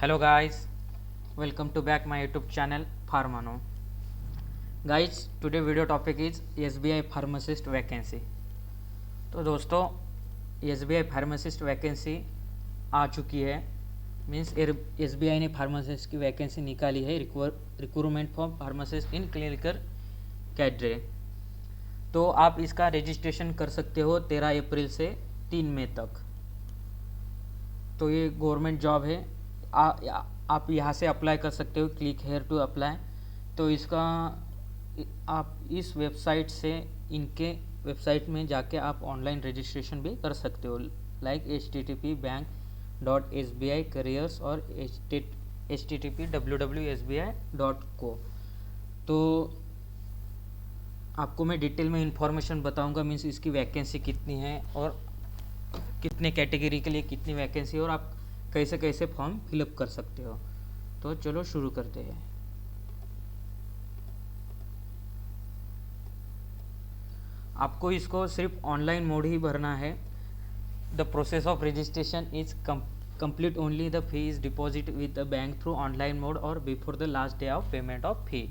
Hello guys, welcome to back my YouTube channel Pharmano. Guys, today video topic is SBI pharmacist vacancy. तो दोस्तों SBI pharmacist vacancy आ चुकी है। Means SBI ने pharmacist की vacancy निकाली है, recruitment for pharmacist in clinical cadre. तो आप इसका रजिस्ट्रेशन कर सकते हो 13 अप्रैल से 3 मई तक। तो ये गवर्नमेंट जॉब है। आप यहाँ से अप्लाई कर सकते हो, क्लिक हेयर टू अप्लाई। तो इसका आप इस वेबसाइट से, इनके वेबसाइट में जाके आप ऑनलाइन रजिस्ट्रेशन भी कर सकते हो, लाइक http://bank.sbi-careers और http://www.sbi.co। तो आपको मैं डिटेल में इंफॉर्मेशन बताऊंगा, मीन्स इसकी वैकेंसी कितनी है और कितने कैटेगरी के लिए कितनी वैकेंसी, और आप कैसे कैसे फॉर्म फिलअप कर सकते हो। तो चलो शुरू करते हैं। आपको इसको सिर्फ ऑनलाइन मोड ही भरना है। The process of registration is complete only. The fee is deposited with the bank through online mode or before the last day of payment of fee.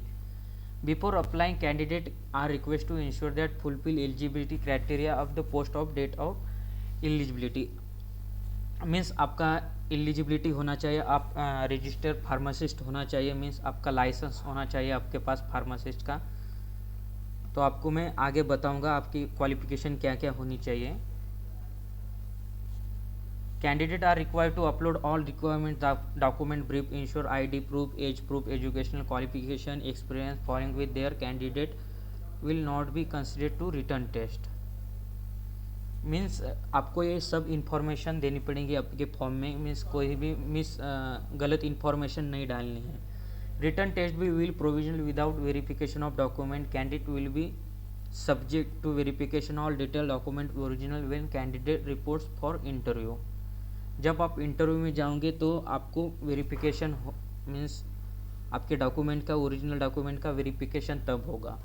Before applying, candidate are requested to ensure that fulfill eligibility criteria of the post of date of eligibility. Means आपका eligibility होना चाहिए, आप registered pharmacist होना चाहिए, means आपका licence होना चाहिए आपके पास फार्मासिस्ट का। तो आपको मैं आगे बताऊंगा आपकी क्वालिफिकेशन क्या क्या होनी चाहिए। Candidate are required to upload all requirement document brief ensure ID proof, age proof, educational qualification, experience following with their candidate will not be considered to written test. Means आपको ये सब इन्फॉर्मेशन देनी पड़ेगी आपके फॉर्म में, means कोई भी गलत इन्फॉर्मेशन नहीं डालनी है। रिटर्न टेस्ट भी will provisional without verification of document. Candidate will be subject to verification all detail document original when candidate reports for interview. जब आप इंटरव्यू में जाओगे तो आपको वेरिफिकेशन मीन्स आपके डॉक्यूमेंट का, ओरिजिनल डॉक्यूमेंट का वेरिफिकेशन तब होगा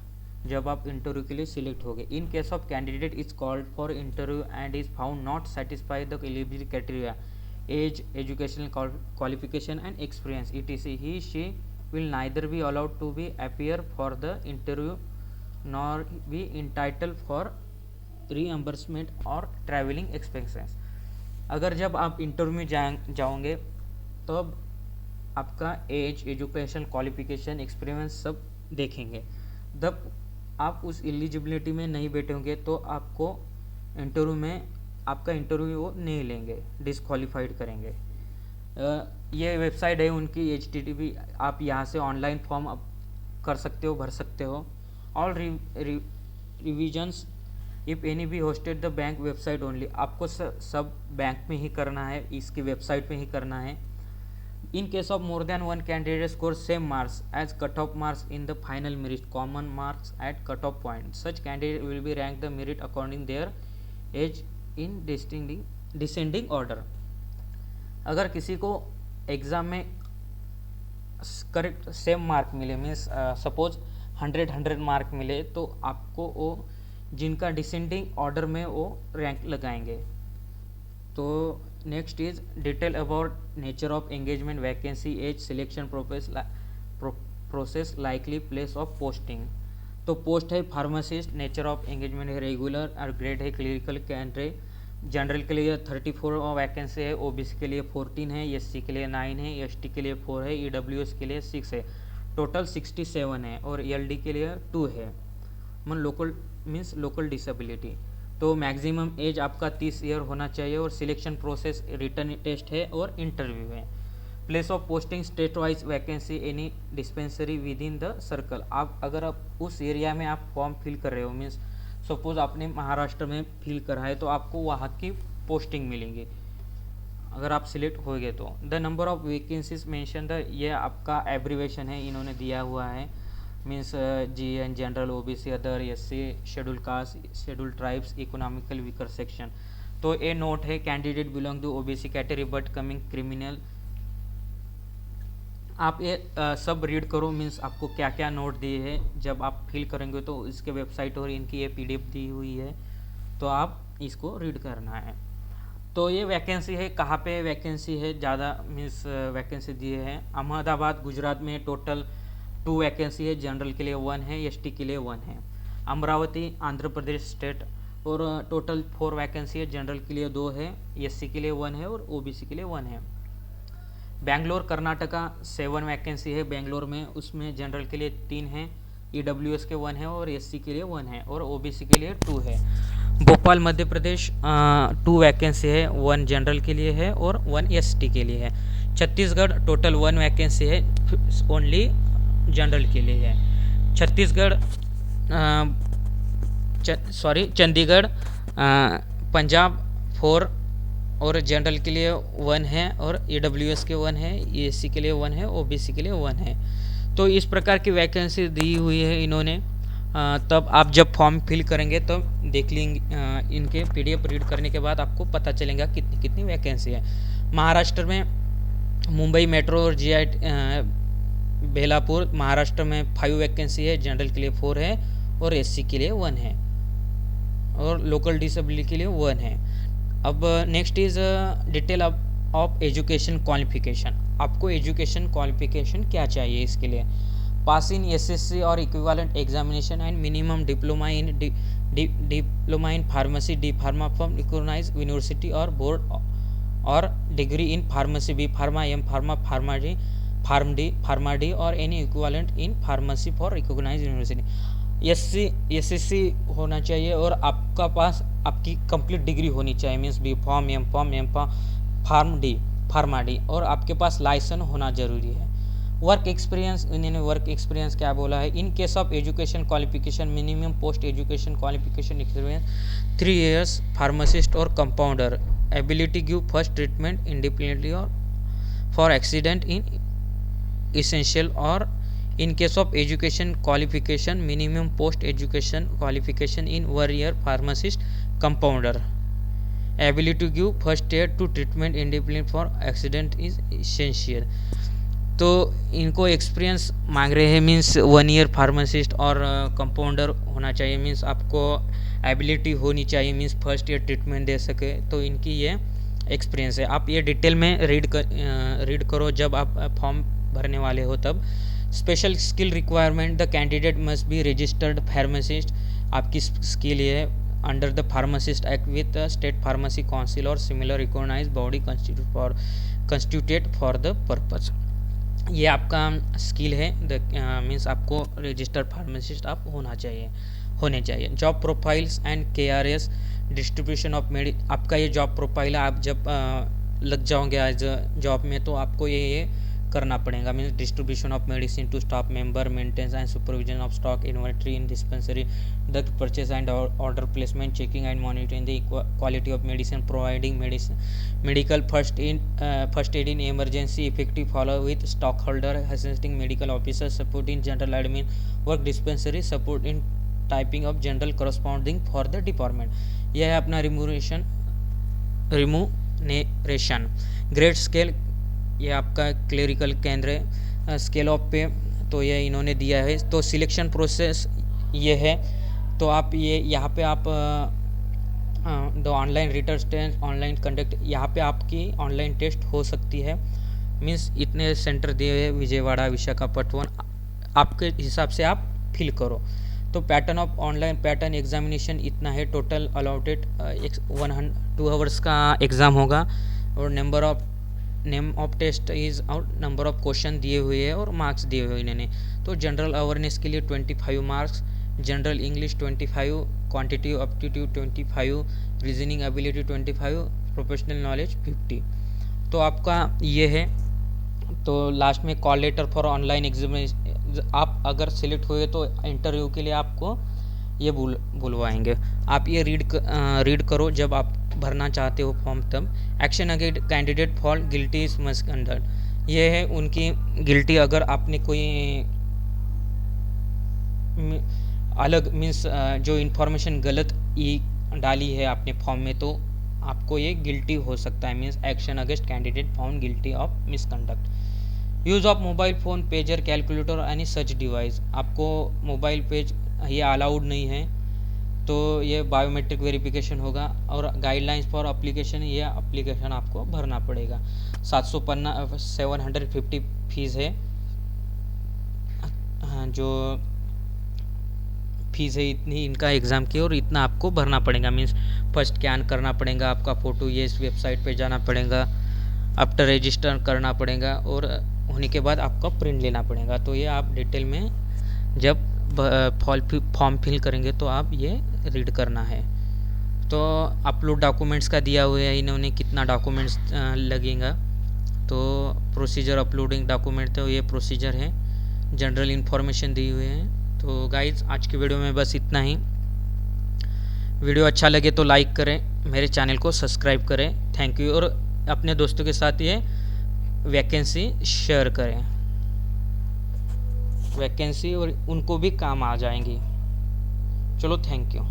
जब आप इंटरव्यू के लिए सिलेक्ट होगे। In case of candidate is called for interview and is found not satisfy the eligibility criteria, as, educational qualification and experience etc, he she will neither be allowed to be appear for the interview nor be entitle for reimbursement और travelling expenses. अगर जब आप interview में जाओगे तब आपका as, education, qualification, experience सब देखेंगे। जब आप उस एलिजिबिलिटी में नहीं बैठेंगे तो आपको इंटरव्यू में आपका इंटरव्यू वो नहीं लेंगे, डिसक्वालीफाइड करेंगे। ये वेबसाइट है उनकी http, आप यहाँ से ऑनलाइन फॉर्म कर सकते हो, भर सकते हो। All revisions if any be hosted the bank website only. आपको सब बैंक में ही करना है, इसकी वेबसाइट में ही करना है। In case of more than one candidate scores same marks as cutoff marks in the final merit, common marks at cutoff point, such candidate will be ranked the merit according their age in descending order. अगर किसी को exam में correct same mark मिले, means suppose 100 mark मिले, तो आपको वो जिनका डिसेंडिंग ऑर्डर में वो रैंक लगाएंगे। तो next is detail about nature of engagement, vacancy, age, selection process, likely place of posting. तो पोस्ट है फार्मासिस्ट, नेचर ऑफ एंगेजमेंट है रेगुलर, और ग्रेड है क्लिनिकल कैंडिडेट। जनरल के लिए 34 वैकेंसी है, OBC के लिए 14 है, SC के लिए 9 है, ST के लिए 4 है, EWS के लिए 6 है। टोटल 67 है, और ELD के लिए 2 है, लोकल मीन्स लोकल डिसेबिलिटी। तो मैक्सिमम एज आपका 30 ईयर होना चाहिए, और सिलेक्शन प्रोसेस रिटर्न टेस्ट है और इंटरव्यू है। Place of posting state wise vacancy any dispensary with in the circle. आप अगर आप उस एरिया में आप फॉर्म फिल कर रहे हो, मीन्स सपोज आपने महाराष्ट्र में फिल करा है, तो आपको वहाँ की पोस्टिंग मिलेंगी अगर आप सिलेक्ट हो गए तो। The number of vacancies mention the, ये आपका एब्रीवेशन है इन्होंने दिया हुआ है, means GN, general, OBC, other, SC, schedule caste, schedule tribes, economical weaker section. तो ये नोट है, candidate belong to OBC category but coming criminal. आप ये सब रीड करो, मीन्स आपको क्या क्या नोट दिए हैं जब आप फिल करेंगे, तो इसके वेबसाइट और इनकी ये PDF दी हुई है, तो आप इसको रीड करना है। तो ये वैकेंसी है, कहाँ पे वैकेंसी है, ज़्यादा मीन्स वैकेंसी दिए हैं अहमदाबाद गुजरात में टोटल 2 वैकेंसी है, जनरल के लिए 1 है, एसटी के लिए 1 है। अमरावती आंध्र प्रदेश स्टेट और टोटल 4 वैकेंसी है, जनरल के लिए 2 है, एससी के लिए 1 है और ओबीसी के लिए 1 है। बेंगलोर कर्नाटका 7 वैकेंसी है बेंगलोर में, उसमें जनरल के लिए 3 है, ईडब्ल्यूएस के 1 है और एससी के लिए 1 है और ओबीसी के लिए 2 है। भोपाल मध्य प्रदेश 2 वैकेंसी है, 1 जनरल के लिए है और 1 एसटी के लिए है। छत्तीसगढ़ टोटल 1 वैकेंसी है, ओनली जनरल के लिए है। छत्तीसगढ़ चंडीगढ़ पंजाब 4 और जनरल के लिए 1 है और ईडब्ल्यूएस के 1 है, एससी के लिए 1 है, ओबीसी के लिए 1 है। तो इस प्रकार की वैकेंसी दी हुई है इन्होंने। तब आप जब फॉर्म फिल करेंगे तो देख लेंगे, इनके पीडीएफ रीड करने के बाद आपको पता चलेगा कितनी कितनी वैकेंसी है। महाराष्ट्र में मुंबई मेट्रो और जीआई बेलापुर महाराष्ट्र में 5 वैकेंसी है, जनरल के लिए 4 है और एससी के लिए 1 है और लोकल डिसेबिलिटी के लिए 1 है। अब next is detail of education qualification. आपको एजुकेशन क्वालिफिकेशन क्या चाहिए इसके लिए? पास इन एसएससी और equivalent examination and minimum diploma in pharmacy D pharma from recognised university और बोर्ड और degree in pharmacy B pharma M pharma pharma D और any equivalent in pharmacy for recognised university. SSC होना चाहिए और आपका पास आपकी complete degree होनी चाहिए, means B pharm M pharma D और आपके पास लाइसेंस होना जरूरी है। वर्क एक्सपीरियंस, इन्होंने वर्क एक्सपीरियंस क्या बोला है? In case of education qualification minimum post education qualification experience 3 years pharmacist और compounder, ability give first treatment independently और फॉर एक्सीडेंट इन इसेंशियल और in case of education qualification minimum post education qualification in 1 year pharmacist compounder, ability to give first aid to treatment independent for accident is essential। तो इनको experience मांग रहे हैं, means 1 year pharmacist और compounder होना चाहिए, means आपको ability होनी चाहिए, मीन्स फर्स्ट एड ट्रीटमेंट दे सके, तो इनकी ये एक्सपीरियंस है। आप ये डिटेल में रीड करो जब आप फॉर्म भरने वाले हो तब। Special skill requirement, the candidate must be registered pharmacist, आपकी स्किल ये है under the pharmacist act with state pharmacy council और similar recognise body constituted for the purpose. ये आपका स्किल है, द मीन्स आपको रजिस्टर्ड फार्मासिस्ट आप होने चाहिए। Job profiles and KRS distribution of आपका ये जॉब प्रोफाइल है, आप जब लग जाओगे एज जॉब में तो आपको ये करना पड़ेगा, means distribution of medicine to staff member, maintenance and supervision of stock inventory in dispensary, the purchase and order placement, checking and monitoring the quality of medicine, providing medical first aid in emergency, effective follow with stock holder, assisting medical officer, support in general admin work dispensary, support in typing of general corresponding for the department. यह है अपना remuneration. Grade scale, ये आपका clerical केंद्र है। Scale of पे तो ये इन्होंने दिया है। तो सिलेक्शन प्रोसेस ये है, तो आप ये यहाँ पे आप the online written test online conduct, यहाँ पे आपकी ऑनलाइन टेस्ट हो सकती है, मीन्स इतने सेंटर दिए हुए विजयवाड़ा विशाखापट्टनम, आपके हिसाब से आप फिल करो। तो pattern of online pattern examination इतना है, टोटल अलाउटेड 2 hours का एग्ज़ाम होगा और नेम ऑफ टेस्ट इज और नंबर ऑफ क्वेश्चन दिए हुए हैं और मार्क्स दिए हुए इन्होंने। तो जनरल अवेयरनेस के लिए 25 marks, general English 25, quantity aptitude 25, reasoning ability 25, professional knowledge 50। तो आपका ये है। तो लास्ट में call letter for online examination, आप अगर सिलेक्ट हुए तो इंटरव्यू के लिए आपको ये बुलवाएंगे। आप ये रीड करो जब आप भरना चाहते हो फॉर्म तब। Action against candidate for guilty is misconduct, ये है उनकी गिल्टी, अगर आपने कोई अलग मीन्स जो इन्फॉर्मेशन गलत डाली है आपने फॉर्म में तो आपको ये गिल्टी हो सकता है, means action against candidate found guilty of misconduct. Use of mobile phone, pager, calculator any such device, आपको मोबाइल पेज ये अलाउड नहीं है, तो ये बायोमेट्रिक वेरिफिकेशन होगा। और गाइडलाइंस फॉर अप्लीकेशन, ये अप्लीकेशन आपको भरना पड़ेगा। 750 फीस है, हाँ, जो फीस है इतनी इनका एग्ज़ाम की, और इतना आपको भरना पड़ेगा। मीन्स फर्स्ट स्कैन करना पड़ेगा आपका फ़ोटो, ये इस वेबसाइट पे जाना पड़ेगा, आफ्टर रजिस्टर करना पड़ेगा, और होने के बाद आपका प्रिंट लेना पड़ेगा। तो ये आप डिटेल में जब फॉर्म फिल करेंगे तो आप ये रीड करना है। तो अपलोड डॉक्यूमेंट्स का दिया हुआ है इन्होंने, कितना डॉक्यूमेंट्स लगेगा। तो प्रोसीजर अपलोडिंग डॉक्यूमेंट, तो ये प्रोसीजर है, जनरल इन्फॉर्मेशन दी हुई है। तो गाइज आज की वीडियो में बस इतना ही। वीडियो अच्छा लगे तो लाइक करें, मेरे चैनल को सब्सक्राइब करें। Thank you. और अपने दोस्तों के साथ ये वैकेंसी शेयर करें, वैकेंसी और उनको भी काम आ जाएंगी। चलो, थैंक यू।